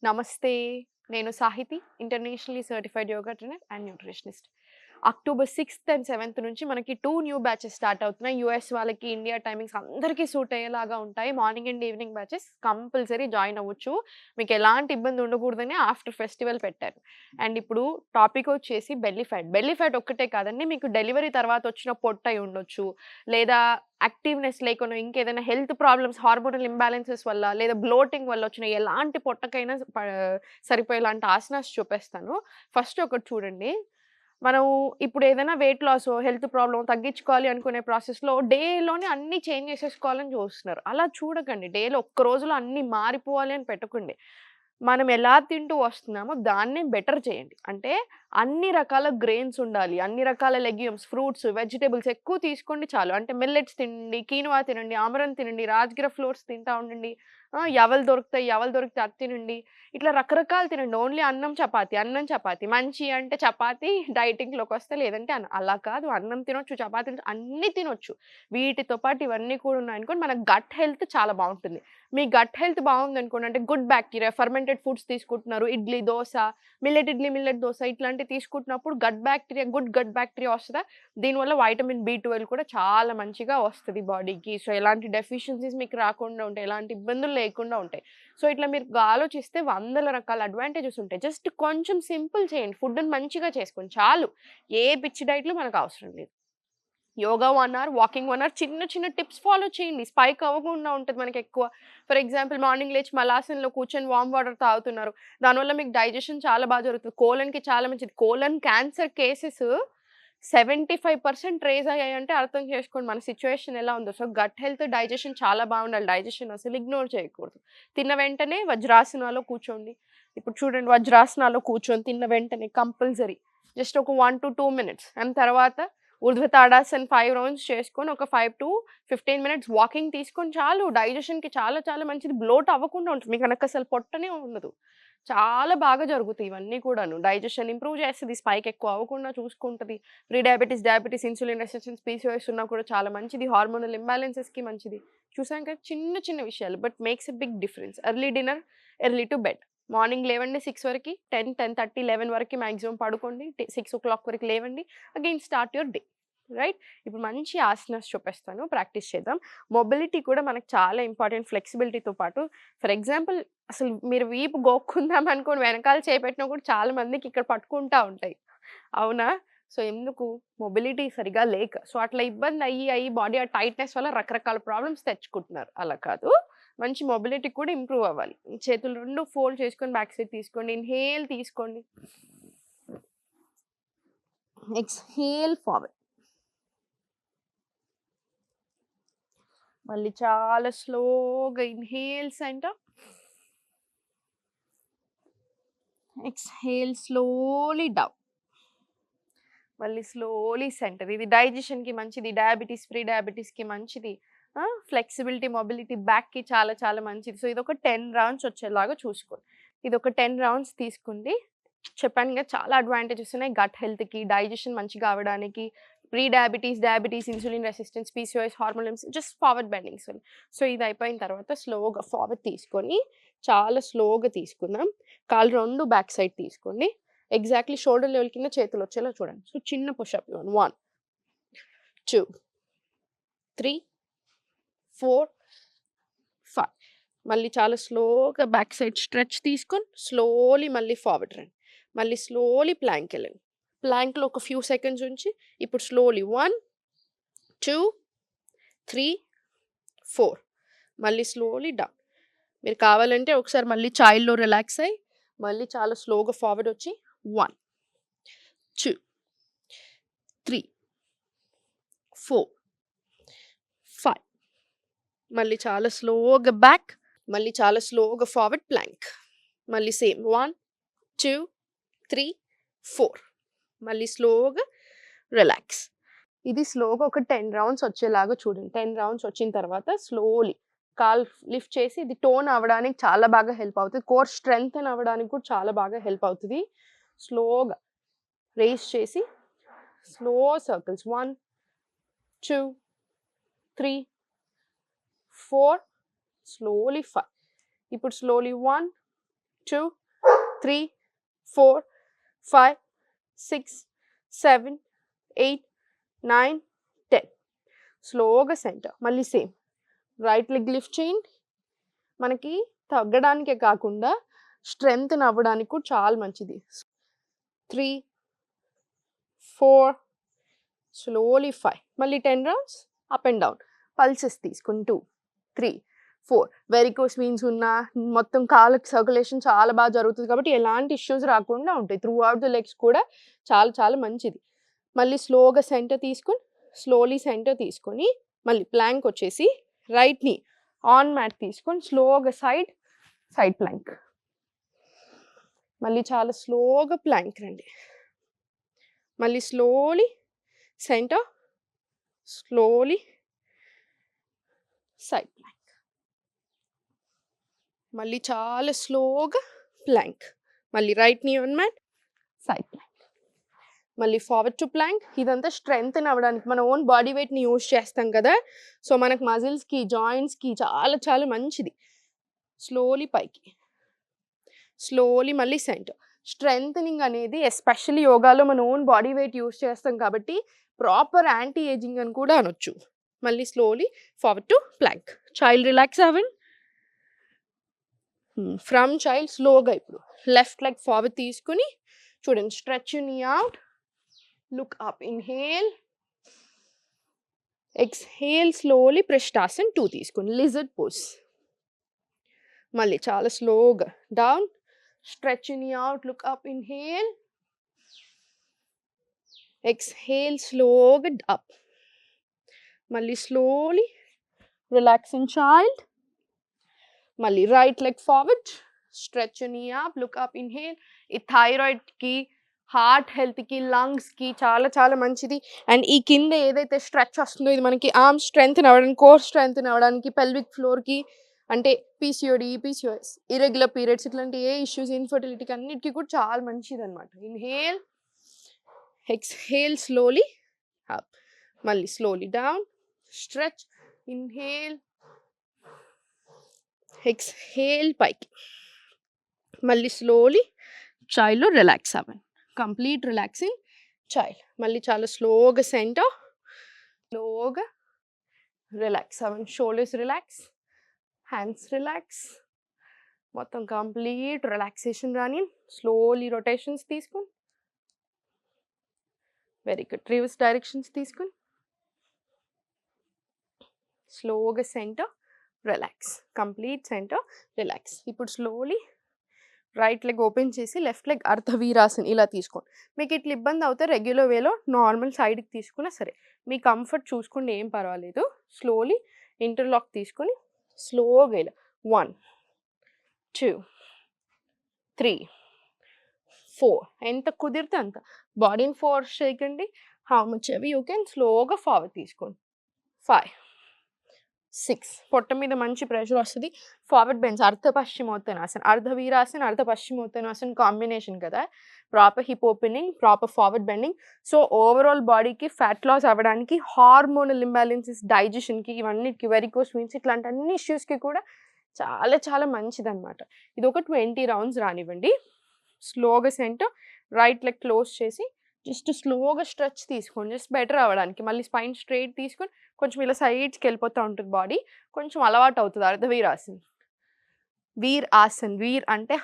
నమస్తే. నేను Sahiti. Internationally certified yoga trainer and nutritionist. October 6థ్ and 7థ్ నుంచి మనకి 2 న్యూ బ్యాచెస్ స్టార్ట్ అవుతున్నాయి. యూఎస్ వాళ్ళకి, ఇండియా టైమింగ్స్ అందరికీ సూట్ అయ్యేలాగా ఉంటాయి. Morning and evening batches compulsory join అవ్వచ్చు. మీకు ఎలాంటి ఇబ్బంది ఉండకూడదని ఆఫ్టర్ ఫెస్టివల్ పెట్టారు. అండ్ ఇప్పుడు టాపిక్ వచ్చేసి బెల్లీ ఫ్యాట్. బెల్లీ ఫ్యాట్ ఒక్కటే కాదండి, మీకు డెలివరీ తర్వాత వచ్చిన పొట్ట అయి ఉండొచ్చు. లేదా యాక్టివ్‌నెస్ లేకుండా ఇంకేదైనా హెల్త్ ప్రాబ్లమ్స్, హార్మోనల్ ఇంబాలెన్సెస్ వల్ల లేదా బ్లోటింగ్ వల్ల వచ్చిన ఎలాంటి పొట్టకైనా సరిపోయేలాంటి ఆసనాస్ చూపిస్తాను. ఫస్ట్ ఒకటి చూడండి. మనం ఇప్పుడు ఏదైనా వెయిట్ లాసో, హెల్త్ ప్రాబ్లమ్ తగ్గించుకోవాలి అనుకునే ప్రాసెస్‌లో డేలోనే అన్నీ చేంజ్ చేసేసుకోవాలని చూస్తున్నారు. అలా చూడకండి. డేలో ఒక్క రోజులో అన్నీ మారిపోవాలి అని పెట్టకండి. మనం ఎలా తింటూ వస్తున్నామో దాన్నే బెటర్ చేయండి. అంటే అన్ని రకాల గ్రెయిన్స్ ఉండాలి. అన్ని రకాల లెగ్యూమ్స్, ఫ్రూట్స్, వెజిటబుల్స్ ఎక్కువ తీసుకోండి చాలు. అంటే మిల్లెట్స్ తినండి, కీనువా తినండి, అమరన్ తినండి, రాజ్‌గిర ఫ్లోర్స్ తింటా ఉండండి. యవలు దొరుకుతాయి, యవలు దొరికితే అది తినండి. ఇట్లా రకరకాలు తినండి. ఓన్లీ అన్నం, చపాతీ, అన్నం, చపాతీ. మంచి అంటే చపాతీ డైటింగ్‌లోకొస్తే లేదంటే అలా కాదు. అన్నం తినొచ్చు, చపాతీలు అన్నీ తినొచ్చు. వీటితో పాటు ఇవన్నీ కూడా ఉన్నాయనుకోండి మన గట్ హెల్త్ చాలా బావుంటుంది. మీ గట్ హెల్త్ బావుందనుకోండి అంటే గుడ్ బ్యాక్టీరియా, ఫెర్మెంటెడ్ ఫుడ్స్ తీసుకుంటున్నారు. ఇడ్లీ, దోస, మిల్లెట్ ఇడ్లీ, మిల్లెట్ దోస ఇట్లాంటివి తీసుకుంటున్నప్పుడు గుడ్ బ్యాక్టీరియా వస్తదా? దీనివల్ల వైటమిన్ బి12 కూడా చాలా మంచిగా వస్తది బాడీకి. సో, ఎలాంటి డెఫిషియన్సీస్ మీకు రాకుండా ఉంటాయి. ఎలాంటి ఇబ్బందులు లేకుండా ఉంటాయి. సో, ఇట్లా మీరు ఆలోచిస్తే వందల రకాల అడ్వాంటేజెస్ ఉంటాయి. జస్ట్ కొంచెం సింపుల్ చేయండి. ఫుడ్‌ని మంచిగా చేసుకోండి చాలు. ఏ పిచ్చి డైట్‌లు మనకు అవసరం లేదు. యోగా 1 అవర్, వాకింగ్ 1 అవర్ చిన్న చిన్న టిప్స్ ఫాలో చేయండి. స్పైక్ అవ్వకుండా ఉంటది మనకెక్కువ. ఫర్ ఎగ్జాంపుల్ మార్నింగ్ లేచి మలాసన్‌లో కూర్చొని వార్మ్ వాటర్ తాగుతున్నారు. దానివల్ల మీకు డైజెషన్ చాలా జరుగుతది. కోలన్‌కి చాలా మంచిది. కోలన్ క్యాన్సర్ కేసెస్ 75% రేజ్ అయ్యాయంటే అర్థం చేసుకోండి మన సిట్యుయేషన్ ఎలా ఉందో. సో, గట్ హెల్త్, డైజెషన్ చాలా బాగుండాలి. డైజెషన్ అసలు ఇగ్నోర్ చేయకూడదు. తిన్న వెంటనే వజ్రాసనాలో కూర్చోండి. ఇప్పుడు చూడండి వజ్రాసనాలో కూర్చొని తిన్న వెంటనే కంపల్సరీ జస్ట్ ఒక 1-2 మినిట్స్ అండ్ తర్వాత ఊర్ధ్వ తాడాసన్ 5 రౌండ్స్ చేసుకొని ఒక 5-15 మినిట్స్ వాకింగ్ తీసుకొని చాలు. డైజెషన్‌కి చాలా చాలా మంచిది. బ్లోట్ అవ్వకుండా ఉంటది. మీకు అసలు పొట్టనే ఉండదు. చాలా బాగా జరుగుతాయి ఇవన్నీ కూడాను. డైజెషన్ ఇంప్రూవ్ చేస్తది. స్పైక్ ఎక్కువ అవ్వకుండా చూసుకుంటది. Pre diabetes, diabetes, insulin resistance, PCOS ఉన్నా కూడా చాలా మంచిది. హార్మోనల్ ఇంబాలెన్సెస్‌కి మంచిది. చూసాం కదా చిన్న చిన్న విషయాలు but makes a big difference. Early dinner, early to bed. Morning లేవండి 6 వరకి. 10:30, 11 వరకి మాక్సిమం పడుకోండి. 6:00 వరకు లేవండి. Again start your day. Right? ఇప్పుడు మంచి ఆసనాస్ చూపిస్తాను. ప్రాక్టీస్ చేద్దాం. మొబిలిటీ కూడా మనకు చాలా ఇంపార్టెంట్ ఫ్లెక్సిబిలిటీతో పాటు ఫర్ ఎగ్జాంపుల్ అసలు మీరు వీపు గోక్కుందాం అనుకోని వెనకాల చేపెట్టినా కూడా చాలా మందికి ఇక్కడ పట్టుకుంటా ఉంటాయి. అవునా? సో, ఎందుకు? మొబిలిటీ సరిగ్గా లేక. సో, అట్లా ఇబ్బంది అయ్యి బాడీ ఆ టైట్‌నెస్ వల్ల రకరకాల ప్రాబ్లమ్స్ తెచ్చుకుంటున్నారు. అలా కాదు. మంచి మొబిలిటీ కూడా ఇంప్రూవ్ అవ్వాలి. చేతులు 2 ఫోల్డ్ చేసుకొని బ్యాక్ సైడ్ తీసుకోండి. ఇన్‌హేల్ తీసుకోండి. Exhale forward. మళ్ళీ చాలా స్లోగా inhale centre. Exhale slowly down. మళ్ళీ స్లోలీ సెంటర్. ఇది డైజెషన్‌కి మంచిది. డయాబెటిస్, ప్రీ డయాబెటిస్‌కి మంచిది. ఫ్లెక్సిబిలిటీ, మొబిలిటీ బ్యాక్‌కి చాలా చాలా మంచిది. సో, ఇదొక 10 రౌండ్స్ వచ్చేలాగా చూసుకోండి. ఇదొక 10 రౌండ్స్ తీసుకోండి. చెప్పాను కదా! చాలా అడ్వాంటేజెస్ ఉన్నాయి. గట్ హెల్త్‌కి, డైజెషన్ మంచిగా అవ్వడానికి, pre diabetes, diabetes, insulin resistance, PCOS, hormones just forward bendings. So, ఇది అయిపోయిన తర్వాత స్లోగా ఫార్వర్డ్ తీసుకొని, చాలా స్లోగా తీసుకుందాం. కాళ్ళు 2 బ్యాక్ సైడ్ తీసుకోండి. ఎగ్జాక్ట్‌లీ షోల్డర్ లెవెల్ కింద చేతులొచ్చేలా చూడండి. సో, చిన్న పుషప్ ఇవ్వండి. 1, 2, 3, 4, 5. మళ్ళీ చాలా స్లోగా బ్యాక్ సైడ్ స్ట్రెచ్ తీసుకొని స్లోలీ మళ్ళీ ఫార్వర్డ్ రండి. మళ్ళీ స్లోలీ ప్లాంక్‌కెళ్ళండి. ప్లాంక్‌లో ఒక ఫ్యూ సెకండ్స్ ఉంచి ఇప్పుడు స్లోలీ 1, 2, 3, 4 మళ్ళీ స్లోలీ డౌన్. మీరు కావాలంటే ఒకసారి మళ్ళీ చైల్డ్‌లో రిలాక్స్ అయ్యి మళ్ళీ చాలా స్లోగా ఫార్వర్డ్ వచ్చి 1, 2, 3, 4, 5 మళ్ళీ చాలా స్లోగా బ్యాక్. మళ్ళీ చాలా స్లోగా ఫార్వర్డ్ ప్లాంక్. మళ్ళీ సేమ్ 1, 2, 3, 4 మళ్ళీ స్లోగా రిలాక్స్. ఇది స్లోగా ఒక 10 రౌండ్స్ వచ్చేలాగా చూడండి. 10 రౌండ్స్ వచ్చిన తర్వాత స్లోలీ కాలు లిఫ్ట్ చేసి ఇది టోన్ అవ్వడానికి చాలా బాగా హెల్ప్ అవుతది. కోర్ స్ట్రెంథెన్ అవ్వడానికి కూడా చాలా బాగా హెల్ప్ అవుతది. స్లోగా రైజ్ చేసి స్లో సర్కిల్స్ 1, 2, 3, 4 స్లోలీ 5. ఇప్పుడు స్లోలీ 1, 2, 3, 4, 5, 6, 7, 8, 9, 10. స్లోగా సెంటర్. మళ్ళీ సేమ్. రైట్ లెగ్ లిఫ్ట్ చేయండి. మనకి తగ్గడానికే కాకుండా స్ట్రెంగ్త్ అవ్వడానికి కూడా చాలా మంచిది. 3, 4, స్లోలీ 5. మళ్ళీ 10 rounds up and down. Pulses తీసుకుని 2, 3, 4. వెరికోస్ వీన్స్ ఉన్న మొత్తం కాళ్ళకి సర్క్యులేషన్ చాలా బాగా జరుగుతుంది కాబట్టి ఎలాంటి ఇష్యూస్ రాకుండా ఉంటాయి. త్రూ అవుట్ ద లెగ్స్ కూడా చాలా చాలా మంచిది. మళ్ళీ స్లోగా సెంటర్ తీసుకుని స్లోలీ సెంటర్ తీసుకొని మళ్ళీ ప్లాంక్ వచ్చేసి రైట్ని ఆన్ మ్యాట్ తీసుకొని స్లోగా సైడ్ ప్లాంక్. మళ్ళీ చాలా స్లోగా ప్లాంక్ రండి. మళ్ళీ slowly centre, slowly side Planck. మళ్ళీ చాలా స్లోగా ప్లాంక్. మళ్ళీ రైట్ నీ ఆన్ మ్యాట్, సైడ్ ప్లాంక్. మళ్ళీ ఫార్వర్డ్ టు ప్లాంక్. ఇదంతా స్ట్రెంగ్త్ అవ్వడానికి మన ఓన్ బాడీ వెయిట్ని యూజ్ చేస్తాం కదా, సో మనకు మజిల్స్కి జాయింట్స్కి చాలా చాలా మంచిది. స్లోలీ పైకి, స్లోలీ మళ్ళీ సెంటర్. స్ట్రెంగ్తనింగ్ అనేది ఎస్పెషల్లీ యోగాలో మన ఓన్ బాడీ వెయిట్ యూజ్ చేస్తాం కాబట్టి ప్రాపర్ యాంటీ ఏజింగ్ అని కూడా అనొచ్చు. మళ్ళీ slowly forward to plank. Child relax అవ్వండి. ఫ్రమ్ చైల్డ్ స్లోగా ఇప్పుడు లెఫ్ట్ లెగ్ ఫార్వర్డ్ తీసుకుని చూడండి, stretch knee out, look up, inhale, exhale slowly, Prishtasana 2 తీసుకుని lizard pose. మళ్ళీ చాలా స్లోగా డౌన్, stretch నీ out, look up, inhale, exhale slowగా up. మళ్ళీ slowly relax in child. మళ్ళీ right leg forward, stretch నీ up, look up, inhale. ఈ thyroid కి, హార్ట్ హెల్త్కి, లంగ్స్కి చాలా చాలా మంచిది. అండ్ ఈ కింద ఏదైతే స్ట్రెచ్ వస్తుందో ఇది మనకి ఆర్మ్ స్ట్రెంగ్త్ అవ్వడానికి, కోర్ స్ట్రెంగ్త్ అవ్వడానికి, పెల్విక్ ఫ్లోర్కి, అంటే పీసీఓడి, పీసీఓఎస్, ఇరెగ్యులర్ పీరియడ్స్, ఇట్లాంటి ఏ ఇష్యూస్, ఇన్ఫర్టిలిటీకి అన్నిటికీ కూడా చాలా మంచిది అనమాట. Inhale, exhale slowly up. మళ్ళీ slowly down, stretch, inhale, exhale పైకి. మళ్ళీ స్లోలీ చైల్డ్లో రిలాక్స్ అవ్వండి. Complete relaxing child. మళ్ళీ చాలా స్లోగా సెంటర్, స్లోగా రిలాక్స్ అవ్వండి. షోల్డర్స్ రిలాక్స్, హ్యాండ్స్ రిలాక్స్, మొత్తం కంప్లీట్ రిలాక్సేషన్ రాని. స్లోలీ రొటేషన్స్ తీసుకుని, వెరీ గుడ్. రివర్స్ డైరెక్షన్స్ తీసుకుని స్లోగా centre relax, complete centre relax. ఇప్పుడు స్లోలీ రైట్ లెగ్ ఓపెన్ చేసి లెఫ్ట్ లెగ్ అర్ధవీరాసన్ ఇలా తీసుకోండి. మీకు ఇట్లా ఇబ్బంది అవుతే రెగ్యులర్ వేలో నార్మల్ సైడ్కి తీసుకున్నా సరే, మీ కంఫర్ట్ చూసుకోండి, ఏం పర్వాలేదు. స్లోలీ ఇంటర్లాక్ తీసుకొని స్లోగా ఇలా 1, 2, 3, 4. ఎంత కుదిరితే అంత. బాడీని ఫోర్స్ చేయకండి. How much ever you can స్లోగా ఫార్వర్డ్ తీసుకోండి. 5, 6. పొట్ట మీద మంచి ప్రెషర్ వస్తుంది. ఫార్వర్డ్ బెండ్స్, అర్ధ పశ్చిమోత్తనాసన, అర్ధవీరాసన, అర్ధ పశ్చిమోత్తనాసన కాంబినేషన్ కదా. Proper hip opening, proper forward bending. So overall బాడీకి ఫ్యాట్ లాస్ అవ్వడానికి, హార్మోనల్ ఇంబ్యాలెన్సెస్, డైజెషన్కి, ఇవన్నిటికి, వెరికోస్ వీన్స్, ఇట్లాంటి అన్ని ఇష్యూస్కి కూడా చాలా చాలా మంచిదన్నమాట. ఇది ఒక 20 రౌండ్స్ రానివ్వండి. స్లోగా సెంటర్, రైట్ లెగ్ క్లోజ్ చేసి జస్ట్ స్లోగా స్ట్రెచ్ తీసుకోండి, జస్ట్ బెటర్ అవ్వడానికి. మళ్ళీ స్పైన్ స్ట్రైట్ తీసుకొని కొంచెం ఇలా సైడ్స్కి వెళ్ళిపోతూ ఉంటుంది బాడీ, కొంచెం అలవాటు అవుతుంది. అర్ధవీరాసన్, వీర్ ఆసన్. వీర్ అంటే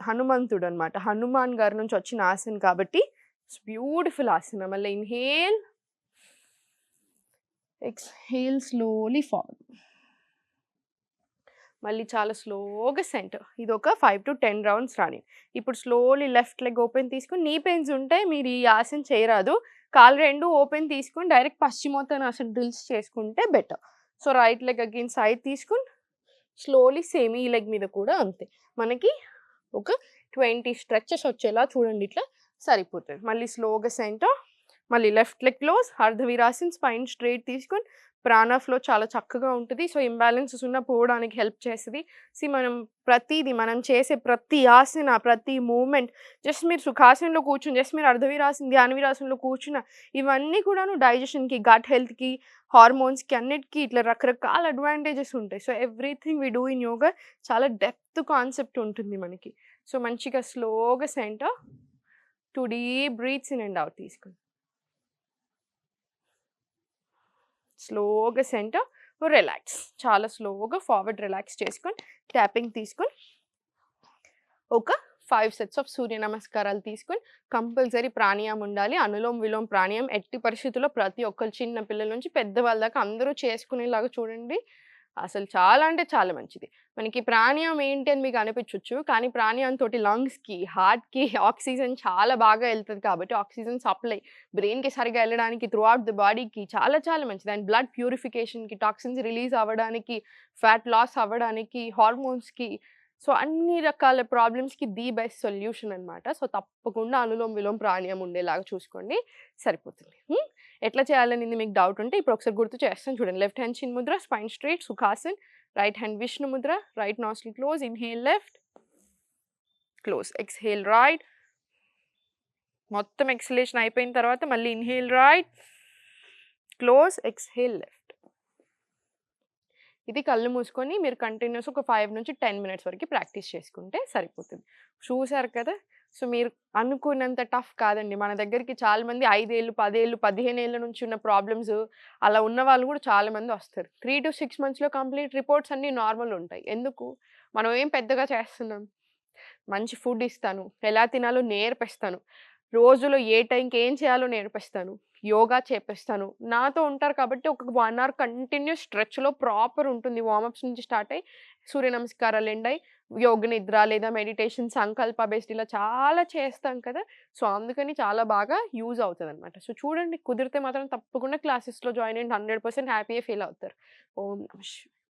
హనుమంతుడు అనమాట, హనుమాన్ గారి నుంచి వచ్చిన ఆసన్ కాబట్టి బ్యూటిఫుల్ ఆసన. మళ్ళీ ఇన్హేల్, ఎక్స్హేల్ స్లోలీ ఫార్వర్డ్. మళ్ళీ చాలా స్లోగా సెంటర్. ఇది ఒక 5 to 10 రౌండ్స్ రాని. ఇప్పుడు స్లోలీ లెఫ్ట్ లెగ్ ఓపెన్ తీసుకుని, నీ పెయిన్స్ ఉంటే మీరు ఈ ఆసన చేయరాదు, కాళ్ళు రెండు ఓపెన్ తీసుకుని డైరెక్ట్ పశ్చిమోత్తనాసన డ్రిల్స్ చేసుకుంటే better. So right leg again side తీసుకుని స్లోలీ సేమ్ ఈ లెగ్ మీద కూడా అంతే. మనకి ఒక 20 స్ట్రెచెస్ వచ్చేలా చూడండి, ఇట్లా సరిపోతుంది. మళ్ళీ స్లోగా సెంటర్, మళ్ళీ left leg close, Ardhavirasana, spine straight తీసుకొని ప్రాణ ఫ్లో చాలా చక్కగా ఉంటది. సో, ఇంబాలెన్సెస్ ఉన్నా పోవడానికి హెల్ప్ చేస్తది. మనం ప్రతీది మనం చేసే ప్రతి ఆసన, ప్రతి మూవ్‌మెంట్ జస్ట్ మీరు సుఖాసనంలో కూర్చొని జస్ట్ మీరు అర్ధవీరాసన, ధ్యాన వీరాసనంలో కూర్చున్న ఇవన్నీ కూడాను డైజెషన్‌కి, గట్ హెల్త్‌కి, హార్మోన్స్‌కి అన్నిటికి ఇట్లా రకరకాల అడ్వాంటేజెస్ ఉంటాయి. So, everything we do in yoga చాలా డెప్త్ కాన్సెప్ట్ ఉంటుంది మనకి. సో, మంచిగా స్లోగా centre 2 deep breaths in and out తీసుకోండి. స్లోగా సెంటర్, రిలాక్స్. చాలా స్లోగా ఫార్వర్డ్ రిలాక్స్ చేసుకొని ట్యాపింగ్ తీసుకొని ఒక 5 సెట్స్ ఆఫ్ సూర్య నమస్కారాలు తీసుకొని కంపల్సరీ ప్రాణాయామం ఉండాలి. అనులోమ్ విలోమ్ ప్రాణాయామం ఎట్టి పరిస్థితుల్లో ప్రతి ఒక్కరు చిన్న పిల్లల నుంచి పెద్దవాళ్ళ దాకా అందరూ చేసుకునేలాగా చూడండి. అసలు చాలా అంటే చాలా మంచిది. మనకి ప్రాణాయామం ఏంటి అని మీకు అనిపించొచ్చు. కానీ ప్రాణాయామంతోటి లంగ్స్‌కి, హార్ట్‌కి ఆక్సిజన్ చాలా బాగా ఎళ్తది కాబట్టి ఆక్సిజన్ సప్లై బ్రెయిన్‌కి సరిగ్గా ఎళ్ళడానికి త్రూ ఔట్ ద బాడీకి చాలా చాలా మంచిది. అండ్ బ్లడ్ ప్యూరిఫికేషన్‌కి, టాక్సిన్స్ రిలీజ్ అవ్వడానికి, ఫ్యాట్ లాస్ అవ్వడానికి, హార్మోన్స్‌కి సో, అన్ని రకాల ప్రాబ్లమ్స్‌కి ది బెస్ట్ సొల్యూషన్ అనమాట. సో, తప్పకుండా అనులోమ్ విలోమ్ ప్రాణాయామం ఉండేలాగా చూసుకోండి. సరిపోతుంది. ఎట్లా చేయాలనేది మీకు డౌట్ ఉంటే ఇప్పుడు ఒకసారి గుర్తు చేస్తాను చూడండి. Left hand chin mudra, spine straight, Sukhasana. Right hand Vishnu mudra, right nostril close, inhale left, close. Exhale right. మొత్తం ఎక్స్‌హలేషన్ అయిపోయిన తర్వాత మళ్ళీ inhale right, close, exhale left. ఇది కళ్ళు మూసుకొని మీరు కంటిన్యూస్ ఒక 5-10 మినిట్స్ వరకు ప్రాక్టీస్ చేసుకుంటే సరిపోతుంది. చూసారు కదా! సో, మీరు అనుకున్నంత టఫ్ కాదండి. మన దగ్గరికి చాలామంది 5 ఏళ్ళు, 10 ఏళ్ళు, 15 ఏళ్ల నుంచి ఉన్న ప్రాబ్లమ్స్ అలా ఉన్న వాళ్ళు కూడా చాలామంది వస్తారు. 3-6 మంత్స్‌లో కంప్లీట్ రిపోర్ట్స్ అన్నీ నార్మల్ ఉంటాయి. ఎందుకు? మనం ఏం పెద్దగా చేస్తున్నాం? మంచి ఫుడ్ ఇస్తాను. ఎలా తినాలో నేర్పిస్తాను. రోజులో ఏ టైంకి ఏం చేయాలో నేర్పిస్తాను. యోగా చేపిస్తాను. నాతో ఉంటారు కాబట్టి ఒక 1 అవర్ కంటిన్యూస్ స్ట్రెచ్‌లో ప్రాపర్ ఉంటుంది. వార్మప్స్ నుంచి స్టార్ట్ అయ్యి సూర్య నమస్కారాలు ఎండ్ అయ్యి యోగ నిద్ర లేదా మెడిటేషన్, సంకల్ప బేస్డ్ ఇలా చాలా చేస్తాం కదా! సో, అందుకని చాలా బాగా యూజ్ అవుతదనమాట. సో, చూడండి కుదిరితే మాత్రం తప్పకుండా క్లాసెస్‌లో జాయిన్ అయ్యండి. 100% హ్యాపీయే ఫీల్ అవుతారు. ఓం నమః శివాయ.